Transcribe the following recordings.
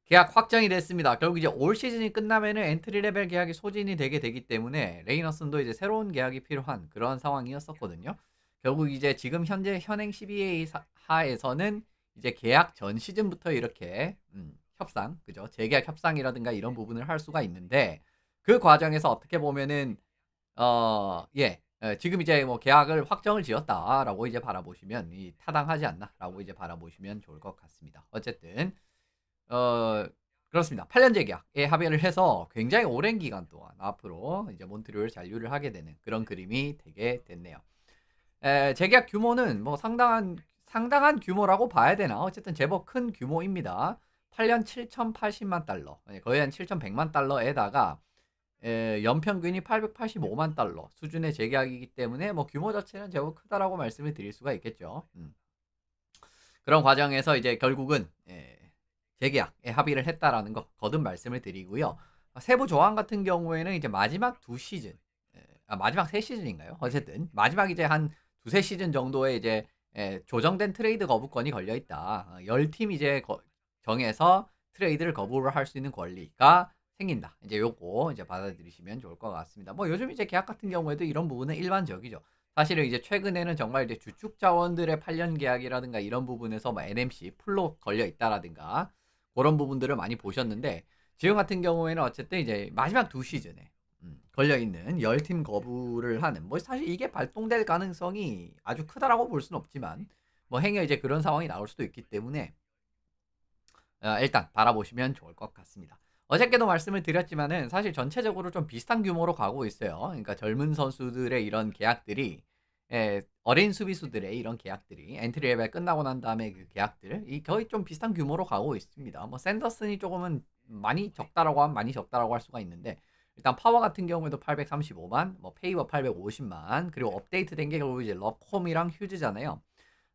계약 확정이 됐습니다. 결국 이제 올 시즌이 끝나면은 엔트리 레벨 계약이 소진이 되게 되기 때문에 레이너슨도 이제 새로운 계약이 필요한 그런 상황이었었거든요. 결국 이제 지금 현재 현행 CBA 하에서는 이제 계약 전 시즌부터 이렇게 협상, 그죠? 재계약 협상이라든가 이런 부분을 할 수가 있는데 그 과정에서 어떻게 보면은 지금 이제 뭐 '계약을 확정을 지었다.'라고 이제 바라보시면 이 '타당하지 않나.'라고 이제 바라보시면 좋을 것 같습니다. 어쨌든 어 그렇습니다. 8 년제 계약에 합의를 해서 굉장히 오랜 기간 동안 앞으로 이제 몬트리올 잔류를 하게 되는 그런 그림이 되게 됐네요. 재계약 규모는 뭐 상당한 규모라고 봐야 되나? 어쨌든 제법 큰 규모입니다. 8년 7,080만 달러. 예, 거의 한 7,100만 달러에다가 연평균이 885만 달러 수준의 재계약이기 때문에 뭐 규모 자체는 제법 크다라고 말씀을 드릴 수가 있겠죠. 그런 과정에서 이제 결국은 재계약에 합의를 했다라는 거 거듭 말씀을 드리고요. 세부 조항 같은 경우에는 이제 마지막 2 시즌 마지막 3 시즌인가요? 어쨌든 마지막 이제 한 2-3 시즌 정도에 이제 조정된 트레이드 거부권이 걸려 있다. 10 팀이 이제 정해서 트레이드를 거부를 할 수 있는 권리가 생긴다. 이제 요거 이제 받아들이시면 좋을 것 같습니다. 뭐 요즘 이제 계약 같은 경우에도 이런 부분은 일반적이죠. 사실은 이제 최근에는 정말 이제 주축 자원들의 8년 계약이라든가 이런 부분에서 뭐 NMC 풀로 걸려 있다라든가 그런 부분들을 많이 보셨는데 지금 같은 경우에는 어쨌든 이제 마지막 2 시즌에 걸려 있는 10팀 거부를 하는 뭐 사실 이게 발동될 가능성이 아주 크다라고 볼 수는 없지만 뭐 행여 이제 그런 상황이 나올 수도 있기 때문에 일단 바라보시면 좋을 것 같습니다. 어저께도 말씀을 드렸지만은 사실 전체적으로 좀 비슷한 규모로 가고 있어요. 그러니까 젊은 선수들의 이런 계약들이 어린 수비수들의 이런 계약들이 엔트리 레벨 끝나고 난 다음에 그 계약들 이 거의 좀 비슷한 규모로 가고 있습니다. 뭐 샌더슨이 조금은 많이 적다라고 하면 많이 적다라고 할 수가 있는데 일단 파워 같은 경우에도 835만, 뭐 페이버 850만, 그리고 업데이트된 게 결국 이제 러콤이랑 휴즈잖아요.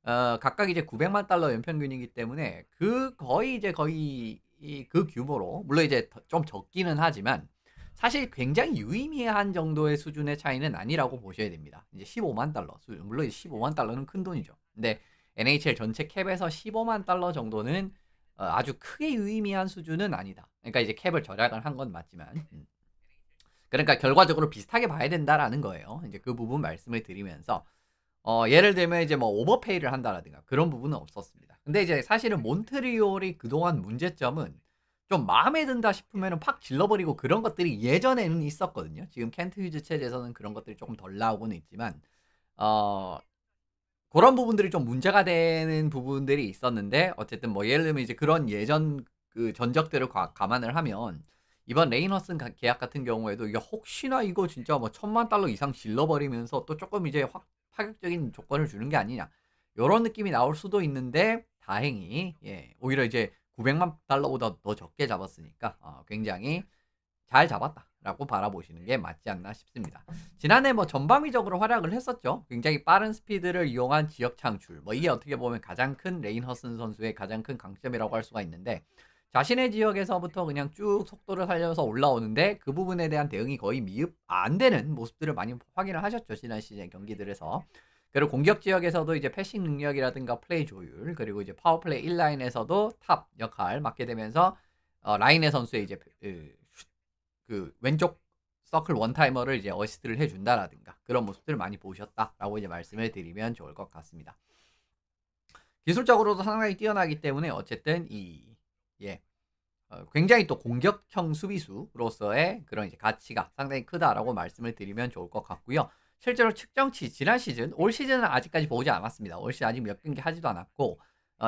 각각 이제 900만 달러 연평균이기 때문에 그 거의 이제 거의 그 규모로 물론 이제 좀 적기는 하지만 사실 굉장히 유의미한 정도의 수준의 차이는 아니라고 보셔야 됩니다. 이제 15만 달러 수준. 물론 이제 15만 달러는 큰 돈이죠. 근데 NHL 전체 캡에서 15만 달러 정도는 아주 크게 유의미한 수준은 아니다. 그러니까 이제 캡을 절약을 한 건 맞지만. 그러니까 결과적으로 비슷하게 봐야 된다라는 거예요. 이제 그 부분 말씀을 드리면서 예를 들면 이제 뭐 오버페이를 한다라든가 그런 부분은 없었습니다. 근데 이제 사실은 몬트리올이 그동안 문제점은 좀 마음에 든다 싶으면은 팍 질러버리고 그런 것들이 예전에는 있었거든요. 지금 켄트 휴즈 체제에서는 그런 것들이 조금 덜 나오고는 있지만 어 그런 부분들이 좀 문제가 되는 부분들이 있었는데 어쨌든 뭐 예를 들면 이제 그런 예전 그 전적들을 감안을 하면 이번 레이너슨 계약 같은 경우에도 이게 혹시나 이거 진짜 뭐 1,000만 달러 이상 질러 버리면서 또 조금 이제 확 파격적인 조건을 주는 게 아니냐 요런 느낌이 나올 수도 있는데 다행히 오히려 이제 900만 달러보다 더 적게 잡았으니까 굉장히 '잘 잡았다.'라고 바라보시는 게 맞지 않나 싶습니다. 지난해 뭐 전방위적으로 활약을 했었죠. 굉장히 빠른 스피드를 이용한 지역 창출. 뭐 이게 어떻게 보면 가장 큰 레인 허슨 선수의 가장 큰 강점이라고 할 수가 있는데 자신의 지역에서부터 그냥 쭉 속도를 살려서 올라오는데 그 부분에 대한 대응이 거의 미흡 안 되는 모습들을 많이 확인을 하셨죠. 지난 시즌 경기들에서. 그리고 공격 지역에서도 이제 패싱 능력이라든가 플레이 조율 그리고 이제 파워플레이 1라인에서도 탑 역할 맡게 되면서 라인의 선수의 이제 그 왼쪽 서클 원타이머를 이제 어시스트를 해 준다라든가 그런 모습들을 많이 보셨다라고 이제 말씀을 드리면 좋을 것 같습니다. 기술적으로도 상당히 뛰어나기 때문에 어쨌든 예. 굉장히 또 공격형 수비수로서의 그런 이제 가치가 상당히 크다라고 말씀을 드리면 좋을 것 같고요. 실제로 측정치 지난 시즌, 올 시즌은 아직까지 보지 않았습니다. 올 시즌 아직 몇 경기 하지도 않았고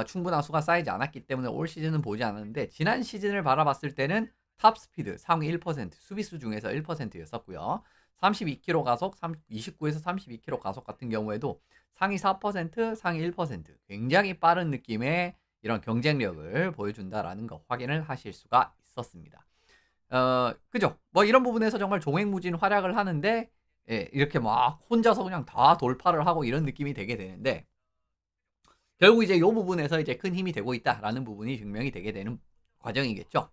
충분한 수가 쌓이지 않았기 때문에 올 시즌은 보지 않았는데 지난 시즌을 바라봤을 때는 탑 스피드 상위 1% 수비수 중에서 1%였었고요. 32km 가속, 29에서 32km 가속 같은 경우에도 상위 4%, 상위 1% 굉장히 빠른 느낌의 이런 경쟁력을 보여준다라는 거 확인을 하실 수가 있었습니다. 그죠? 뭐 이런 부분에서 정말 종횡무진 활약을 하는데 이렇게 막 혼자서 그냥 다 돌파를 하고 이런 느낌이 되게 되는데 결국 이제 요 부분에서 이제 큰 힘이 되고 있다라는 부분이 증명이 되게 되는 과정이겠죠.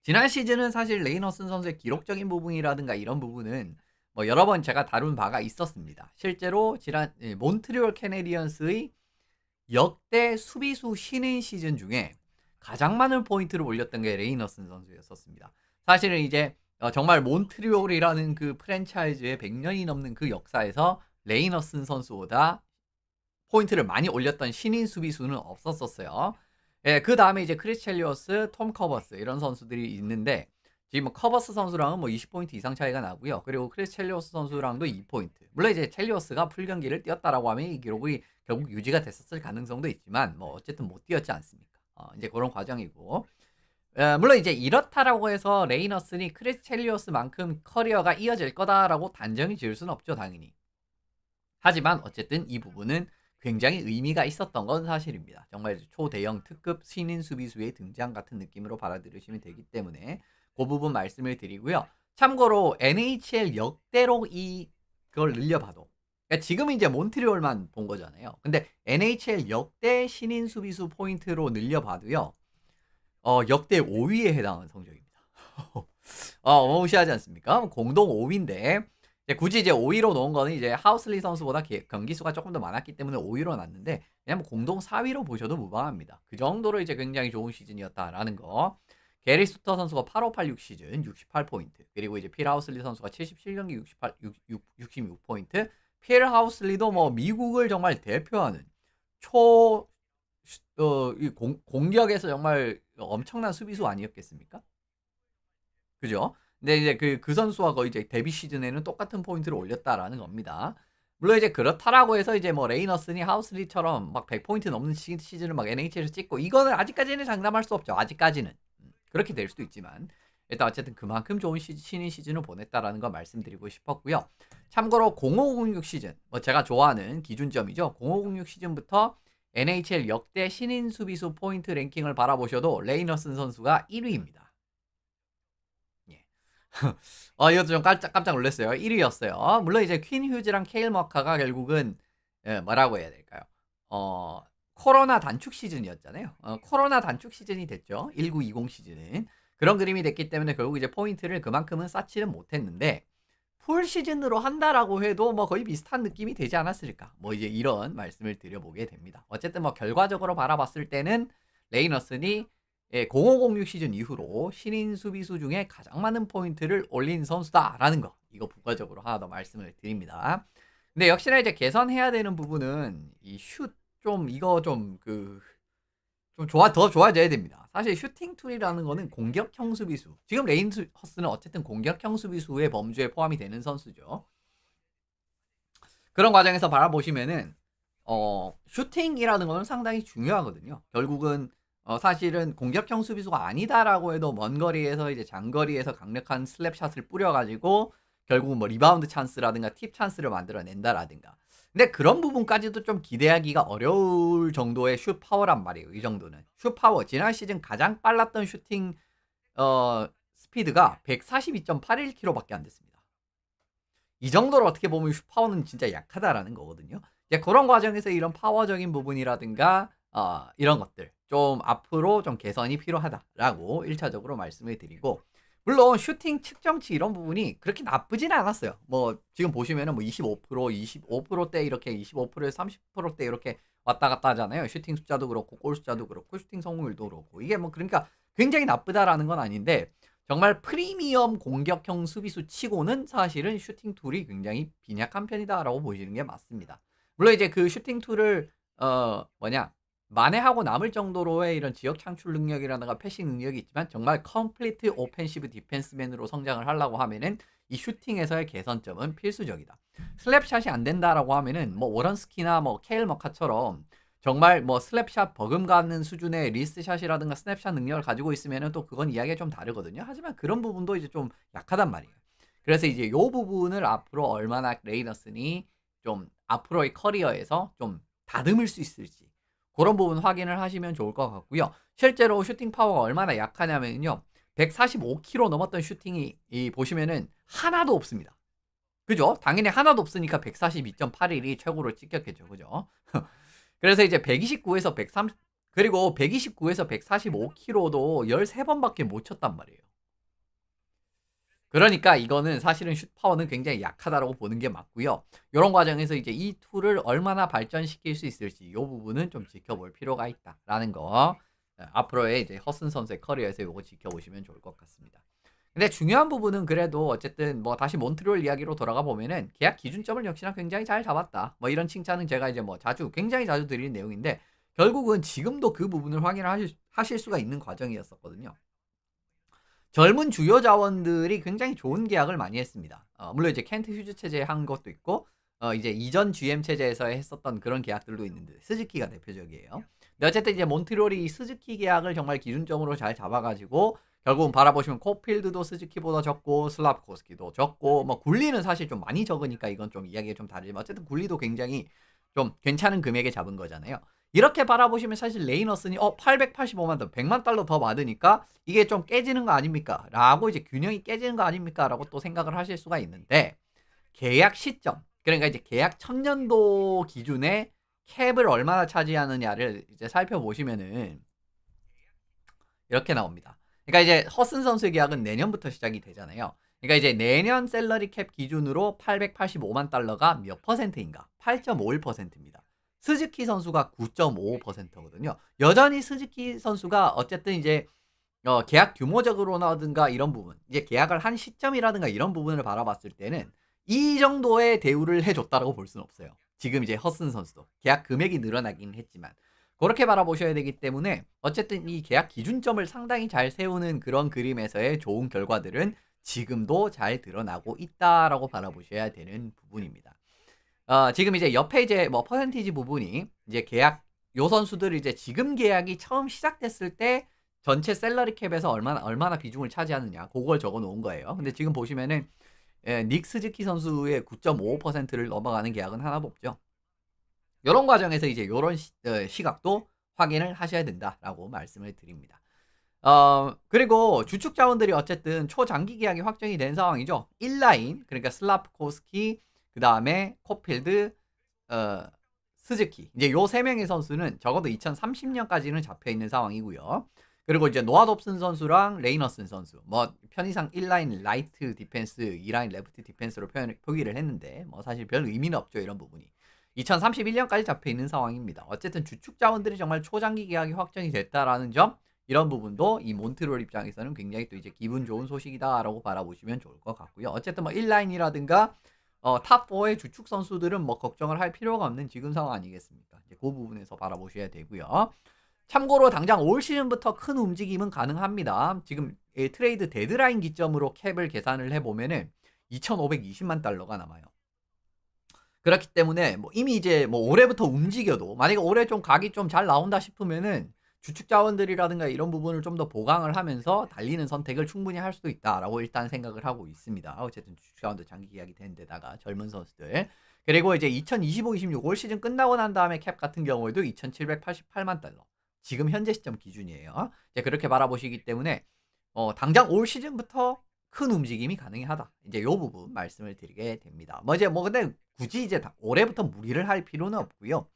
지난 시즌은 사실 레이너슨 선수의 기록적인 부분이라든가 이런 부분은 뭐 여러 번 제가 다룬 바가 있었습니다. 실제로 지난 몬트리올 캐네디언스의 역대 수비수 신인 시즌 중에 가장 많은 포인트를 올렸던 게 레이너슨 선수였었습니다. 사실은 이제 정말 몬트리올이라는 그 프랜차이즈의 100년이 넘는 그 역사에서 레이너슨 선수보다 포인트를 많이 올렸던 신인 수비수는 없었었어요. 예, 그 다음에 이제 크리스 첼리어스, 톰 커버스 이런 선수들이 있는데 지금 뭐 커버스 선수랑은 뭐 20포인트 이상 차이가 나고요. 그리고 크리스 첼리어스 선수랑도 2포인트. 물론 이제 첼리어스가 풀 경기를 뛰었다라고 하면 이 기록이 결국 유지가 됐었을 가능성도 있지만 뭐 어쨌든 못 뛰었지 않습니까? 이제 그런 과정이고. 물론 이제 이렇다라고 해서 레이너슨이 크리스 첼리어스만큼 커리어가 이어질 거다라고 단정히 지을 수는 없죠, 당연히. 하지만 어쨌든 이 부분은 굉장히 의미가 있었던 건 사실입니다. 정말 초대형 특급 신인 수비수의 등장 같은 느낌으로 받아들이시면 되기 때문에 그 부분 말씀을 드리고요. 참고로 NHL 역대로 이걸 늘려봐도 그러니까 지금 이제 몬트리올만 본 거잖아요. 근데 NHL 역대 신인 수비수 포인트로 늘려봐도요. 역대 5위에 해당하는 성적입니다. 어마무시하지 않습니까? 공동 5위인데 굳이 이제 5위로 놓은 거는 이제 하우슬리 선수보다 경기 수가 조금 더 많았기 때문에 5위로 놨는데 그냥 뭐 공동 4위로 보셔도 무방합니다. 그 정도로 이제 굉장히 좋은 시즌이었다라는 거. 게리 수터 선수가 8586 시즌 68포인트. 그리고 이제 필 하우슬리 선수가 77경기 66포인트. 필 하우슬리도 뭐 미국을 정말 대표하는 공격에서 정말 엄청난 수비수 아니었겠습니까? 그죠? 근데 이제 그 선수와 거의 이제 데뷔 시즌에는 똑같은 포인트를 올렸다라는 겁니다. 물론 이제 그렇다라고 해서 이제 뭐 레이너슨이 하우슬리처럼 막 100포인트 넘는 시즌을 막 NHL에서 찍고 이거는 아직까지는 장담할 수 없죠. 아직까지는. 그렇게 될 수도 있지만 일단 어쨌든 그만큼 좋은 신인 시즌을 보냈다라는 거 말씀드리고 싶었고요. 참고로 0506 시즌, 뭐 제가 좋아하는 기준점이죠. 0506 시즌부터 NHL 역대 신인 수비수 포인트 랭킹을 바라보셔도 레이너슨 선수가 1위입니다. 예. 이것도 좀 깜짝 놀랐어요. 1위였어요. 물론 이제 퀸 휴즈랑 케일 머카가 결국은 뭐라고 해야 될까요? 코로나 단축 시즌이었잖아요. 코로나 단축 시즌이 됐죠. 1920 시즌은. 그런 그림이 됐기 때문에 결국 이제 포인트를 그만큼은 쌓지는 못했는데 풀 시즌으로 한다라고 해도 뭐 거의 비슷한 느낌이 되지 않았을까? 뭐 이제 이런 말씀을 드려보게 됩니다. 어쨌든 뭐 결과적으로 바라봤을 때는 레이너슨이 0506 시즌 이후로 신인 수비수 중에 가장 많은 포인트를 올린 선수다라는 거. 이거 부가적으로 하나 더 말씀을 드립니다. 근데 역시나 이제 개선해야 되는 부분은 이 슛 좀 이거 좀 더 좋아져야 됩니다. 사실 슈팅 툴이라는 거는 공격형 수비수. 지금 레인허스는 어쨌든 공격형 수비수의 범주에 포함이 되는 선수죠. 그런 과정에서 바라보시면은 슈팅이라는 거는 상당히 중요하거든요. 결국은 사실은 공격형 수비수가 아니다라고 해도 먼 거리에서 이제 장거리에서 강력한 슬랩샷을 뿌려가지고 결국은 뭐 리바운드 찬스라든가 팁 찬스를 만들어낸다라든가. 근데 그런 부분까지도 좀 기대하기가 어려울 정도의 슛 파워란 말이에요. 이 정도는. 슛 파워. 지난 시즌 가장 빨랐던 슈팅 스피드가 142.81km밖에 안 됐습니다. 이 정도로 어떻게 보면 슛 파워는 진짜 약하다라는 거거든요. 이제 그런 과정에서 이런 파워적인 부분이라든가 이런 것들 좀 앞으로 좀 개선이 필요하다라고 1차적으로 말씀을 드리고 물론 슈팅 측정치 이런 부분이 그렇게 나쁘진 않았어요. 뭐 지금 보시면은 뭐 25%대 이렇게 25%에서 30%대 이렇게 왔다 갔다 하잖아요. 슈팅 숫자도 그렇고 골 숫자도 그렇고 슈팅 성공률도 그렇고 이게 뭐 그러니까 굉장히 나쁘다라는 건 아닌데 정말 프리미엄 공격형 수비수 치고는 사실은 슈팅 툴이 굉장히 빈약한 편이다라고 보시는 게 맞습니다. 물론 이제 그 슈팅 툴을 만회하고 남을 정도로의 이런 지역 창출 능력이라든가 패싱 능력이 있지만 정말 컴플리트 오펜시브 디펜스맨으로 성장을 하려고 하면은 이 슈팅에서의 개선점은 필수적이다. 슬랩샷이 안 된다라고 하면은 뭐 워런스키나 뭐 케일 머카처럼 정말 뭐 슬랩샷 버금가는 수준의 리스트샷이라든가 스냅샷 능력을 가지고 있으면은 또 그건 이야기가 좀 다르거든요. 하지만 그런 부분도 이제 좀 약하단 말이에요. 그래서 이제 요 부분을 앞으로 얼마나 레이너슨이 좀 앞으로의 커리어에서 좀 다듬을 수 있을지 그런 부분 확인을 하시면 좋을 것 같고요. 실제로 슈팅 파워가 얼마나 약하냐면요. 145km 넘었던 슈팅이 보시면은 하나도 없습니다. 그죠? 당연히 하나도 없으니까 142.81이 최고로 찍혔겠죠. 그죠? 그래서 이제 129에서 130 그리고 129에서 145km도 13번밖에 못 쳤단 말이에요. 그러니까 이거는 사실은 슛 파워는 굉장히 약하다라고 보는 게 맞고요. 이런 과정에서 이제 이 툴을 얼마나 발전시킬 수 있을지 이 부분은 좀 지켜볼 필요가 있다라는 거 앞으로의 이제 허슨 선수의 커리어에서 요거 지켜보시면 좋을 것 같습니다. 근데 중요한 부분은 그래도 어쨌든 뭐 다시 몬트리올 이야기로 돌아가 보면은 계약 기준점을 역시나 굉장히 잘 잡았다. 뭐 이런 칭찬은 제가 이제 뭐 굉장히 자주 드리는 내용인데 결국은 지금도 그 부분을 확인을 하실 수가 있는 과정이었었거든요. 젊은 주요 자원들이 굉장히 좋은 계약을 많이 했습니다. 물론 이제 켄트 휴즈 체제에 한 것도 있고 이제 이전 GM 체제에서 했었던 그런 계약들도 있는데 스즈키가 대표적이에요. 근데 어쨌든 이제 몬트리올이 이 스즈키 계약을 정말 기준점으로 잘 잡아가지고 결국은 바라보시면 코필드도 스즈키보다 적고 슬라프코스키도 적고 뭐 굴리는 사실 좀 많이 적으니까 이건 좀 이야기가 좀 다르지만 어쨌든 굴리도 굉장히 좀 괜찮은 금액에 잡은 거잖아요. 이렇게 바라보시면 사실 레이너슨이 885만 더 100만 달러 더 받으니까 이게 좀 깨지는 거 아닙니까? 라고 이제 균형이 깨지는 거 아닙니까? 라고 또 생각을 하실 수가 있는데 계약 시점 그러니까 이제 계약 천년도 기준에 캡을 얼마나 차지하느냐를 이제 살펴보시면은 이렇게 나옵니다. 그러니까 이제 허슨 선수의 계약은 내년부터 시작이 되잖아요. 그러니까 이제 내년 셀러리 캡 기준으로 885만 달러가 몇 퍼센트인가? 8.51%입니다. 스즈키 선수가 9.55%거든요. 여전히 스즈키 선수가 어쨌든 이제 계약 규모적으로나든가 이런 부분, 이제 계약을 한 시점이라든가 이런 부분을 바라봤을 때는 이 정도의 대우를 해줬다라고 볼 수는 없어요. 지금 이제 허슨 선수도 계약 금액이 늘어나긴 했지만 그렇게 바라보셔야 되기 때문에 어쨌든 이 계약 기준점을 상당히 잘 세우는 그런 그림에서의 좋은 결과들은 지금도 잘 드러나고 있다라고 바라보셔야 되는 부분입니다. 지금 이제 옆에 이제 뭐 퍼센티지 부분이 이제 계약 요 선수들 이제 지금 계약이 처음 시작됐을 때 전체 셀러리 캡에서 얼마나 비중을 차지하느냐 그걸 적어 놓은 거예요. 근데 지금 보시면은 닉 스즈키 선수의 9.55%를 넘어가는 계약은 하나도 없죠. 요런 과정에서 이제 요런 시각도 확인을 하셔야 된다라고 말씀을 드립니다. 그리고 주축 자원들이 어쨌든 초장기 계약이 확정이 된 상황이죠. 1라인 그러니까 슬라프코스키 그다음에 코필드 스즈키 이제 요 세 명의 선수는 적어도 2030년까지는 잡혀 있는 상황이고요. 그리고 이제 노아 dob슨 선수랑 레이너슨 선수 뭐 편의상 1라인 라이트 디펜스 2라인 레프트 디펜스로 표기를 했는데 뭐 사실 별 의미는 없죠. 이런 부분이 2031년까지 잡혀 있는 상황입니다. 어쨌든 주축 자원들이 정말 초장기 계약이 확정이 됐다라는 점 이런 부분도 이 몬트리올 입장에서는 굉장히 또 이제 기분 좋은 소식이다라고 바라보시면 좋을 것 같고요. 어쨌든 뭐 1라인이라든가 탑4의 주축 선수들은 뭐 걱정을 할 필요가 없는 지금 상황 아니겠습니까? 이제 그 부분에서 바라보셔야 되고요. 참고로 당장 올 시즌부터 큰 움직임은 가능합니다. 지금 트레이드 데드라인 기점으로 캡을 계산을 해보면은 2,520만 달러가 남아요. 그렇기 때문에 뭐 이미 이제 뭐 올해부터 움직여도 만약에 올해 좀 각이 좀 잘 나온다 싶으면은 주축 자원들이라든가 이런 부분을 좀 더 보강을 하면서 달리는 선택을 충분히 할 수도 있다라고 일단 생각을 하고 있습니다. 어쨌든 주축 자원도 장기 계약이 된 데다가 젊은 선수들 그리고 이제 2025-26 올 시즌 끝나고 난 다음에 캡 같은 경우에도 2,788만 달러 지금 현재 시점 기준이에요. 이제 그렇게 바라보시기 때문에 당장 올 시즌부터 큰 움직임이 가능하다. 이제 요 부분 말씀을 드리게 됩니다. 뭐 이제 뭐 근데 굳이 이제 올해부터 무리를 할 필요는 없고요.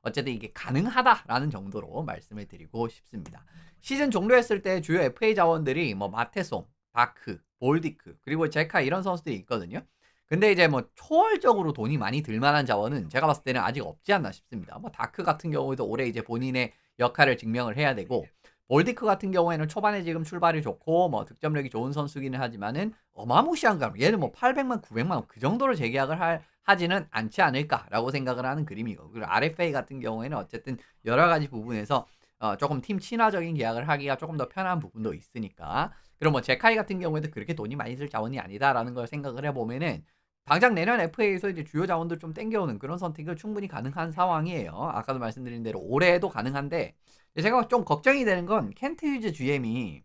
어쨌든 이게 가능하다라는 정도로 말씀을 드리고 싶습니다. 시즌 종료했을 때 주요 FA 자원들이 뭐 마테송, 다크, 볼디크 그리고 제카 이런 선수들이 있거든요. 근데 이제 뭐 초월적으로 돈이 많이 들만한 자원은 제가 봤을 때는 아직 없지 않나 싶습니다. 뭐 다크 같은 경우에도 올해 이제 본인의 역할을 증명을 해야 되고 볼디크 같은 경우에는 초반에 지금 출발이 좋고 뭐 득점력이 좋은 선수기는 하지만은 어마무시한 가 얘는 뭐 800만 900만 원 그 정도로 재계약을 하지는 않지 않을까라고 생각을 하는 그림이고 그리고 RFA 같은 경우에는 어쨌든 여러 가지 부분에서 조금 팀 친화적인 계약을 하기가 조금 더 편한 부분도 있으니까 그리고 뭐 제카이 같은 경우에도 그렇게 돈이 많이 들 자원이 아니다라는 걸 생각을 해보면은 당장 내년 FA에서 이제 주요 자원들 좀 땡겨오는 그런 선택이 충분히 가능한 상황이에요. 아까도 말씀드린 대로 올해도 가능한데 제가 좀 걱정이 되는 건 켄트 휴즈 GM이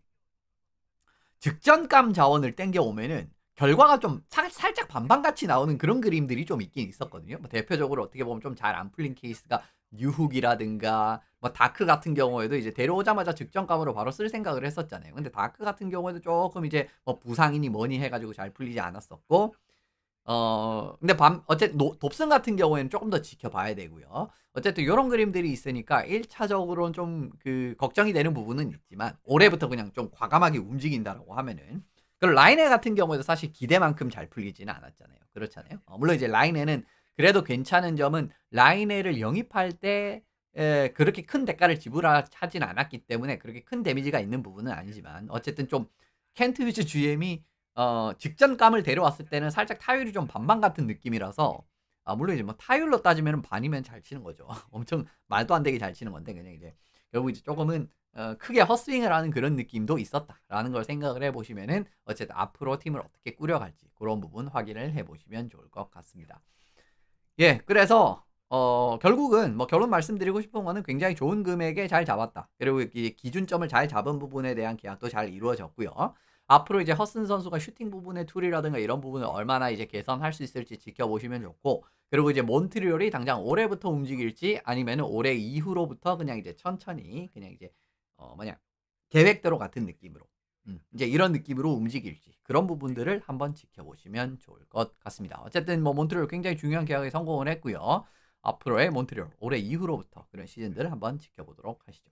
직전감 자원을 땡겨오면은 결과가 좀 살짝 반반같이 나오는 그런 그림들이 좀 있긴 있었거든요. 뭐 대표적으로 어떻게 보면 좀 잘 안 풀린 케이스가 뉴훅이라든가 뭐 다크 같은 경우에도 이제 데려오자마자 직전감으로 바로 쓸 생각을 했었잖아요. 근데 다크 같은 경우에도 조금 이제 뭐 부상이니 뭐니 해가지고 잘 풀리지 않았었고 근데 어쨌든 dob슨 같은 경우에는 조금 더 지켜봐야 되고요. 어쨌든 요런 그림들이 있으니까 1차적으로는 좀 그 걱정이 되는 부분은 있지만 올해부터 그냥 좀 과감하게 움직인다라고 하면은 그리고 라인에 같은 경우에도 사실 기대만큼 잘 풀리지는 않았잖아요. 그렇잖아요. 물론 이제 라인에는 그래도 괜찮은 점은 라인에를 영입할 때 그렇게 큰 대가를 지불하진 않았기 때문에 그렇게 큰 데미지가 있는 부분은 아니지만 어쨌든 좀 켄트 휴즈 GM이 직전감을 데려왔을 때는 살짝 타율이 좀 반반 같은 느낌이라서 물론 이제 뭐 타율로 따지면은 반이면 잘 치는 거죠. 엄청 말도 안 되게 잘 치는 건데 그냥 이제 결국 이제 조금은 크게 헛스윙을 하는 그런 느낌도 있었다라는 걸 생각을 해 보시면은 어쨌든 앞으로 팀을 어떻게 꾸려갈지 그런 부분 확인을 해 보시면 좋을 것 같습니다. 예. 그래서 결국은 뭐 결론 말씀드리고 싶은 거는 굉장히 좋은 금액에 잘 잡았다. 그리고 이 기준점을 잘 잡은 부분에 대한 계약도 잘 이루어졌고요. 앞으로 이제 허슨 선수가 슈팅 부분의 툴이라든가 이런 부분을 얼마나 이제 개선할 수 있을지 지켜보시면 좋고, 그리고 이제 몬트리올이 당장 올해부터 움직일지 아니면은 올해 이후로부터 그냥 이제 천천히 그냥 이제 뭐냐 계획대로 같은 느낌으로 이제 이런 느낌으로 움직일지 그런 부분들을 한번 지켜보시면 좋을 것 같습니다. 어쨌든 뭐 몬트리올 굉장히 중요한 계약에 성공을 했고요. 앞으로의 몬트리올 올해 이후로부터 그런 시즌들을 한번 지켜보도록 하시죠.